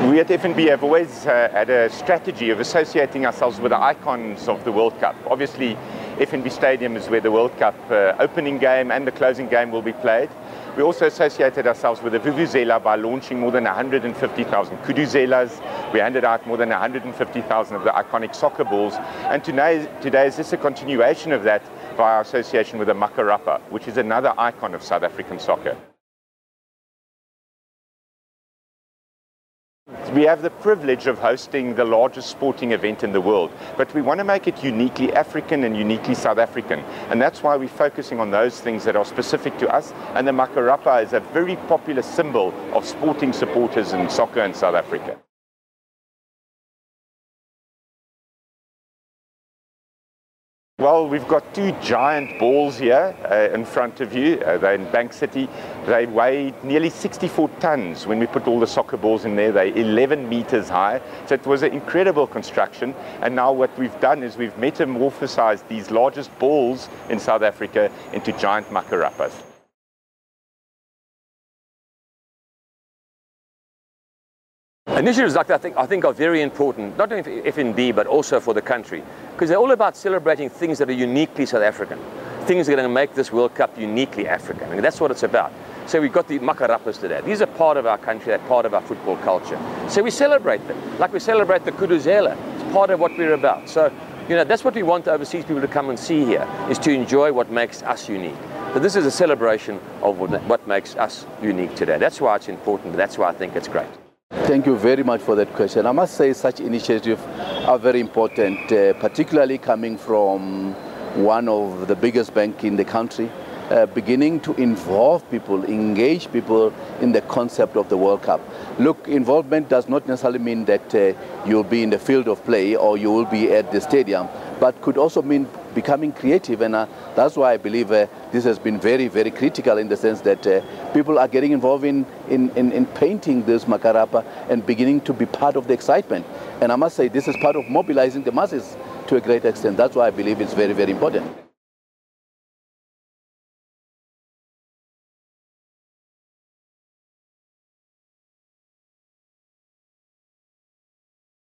We at FNB have always had a strategy of associating ourselves with the icons of the World Cup. Obviously, FNB Stadium is where the World Cup opening game and the closing game will be played. We also associated ourselves with the Vuvuzela by launching more than 150,000 Kuduzelas. We handed out more than 150,000 of the iconic soccer balls. And today is just a continuation of that by our association with the makarapa, which is another icon of South African soccer. We have the privilege of hosting the largest sporting event in the world, but we want to make it uniquely African and uniquely South African. And that's why we're focusing on those things that are specific to us. And the makarapa is a very popular symbol of sporting supporters in soccer in South Africa. Well, we've got two giant balls here in front of you. They're in Bank City. They weigh nearly 64 tons when we put all the soccer balls in there. They're 11 meters high. So it was an incredible construction. And now what we've done is we've metamorphosized these largest balls in South Africa into giant makarapas. Initiatives like that I think are very important, not only for FNB but also for the country, because they're all about celebrating things that are uniquely South African, things that are going to make this World Cup uniquely African. I mean, that's what it's about. So we've got the makarapas today. These are part of our country, they're part of our football culture. So we celebrate them, like we celebrate the Kuduzela. It's part of what we're about. So, you know, that's what we want overseas people to come and see here, is to enjoy what makes us unique. So this is a celebration of what makes us unique today. That's why it's important, that's why I think it's great. Thank you very much for that question. I must say such initiatives are very important, particularly coming from one of the biggest banks in the country, beginning to involve people, engage people in the concept of the World Cup. Look, involvement does not necessarily mean that you'll be in the field of play or you will be at the stadium, but could also mean becoming creative, and that's why I believe this has been very, very critical in the sense that people are getting involved in painting this makarapa and beginning to be part of the excitement. And I must say this is part of mobilizing the masses to a great extent. That's why I believe it's very, very important.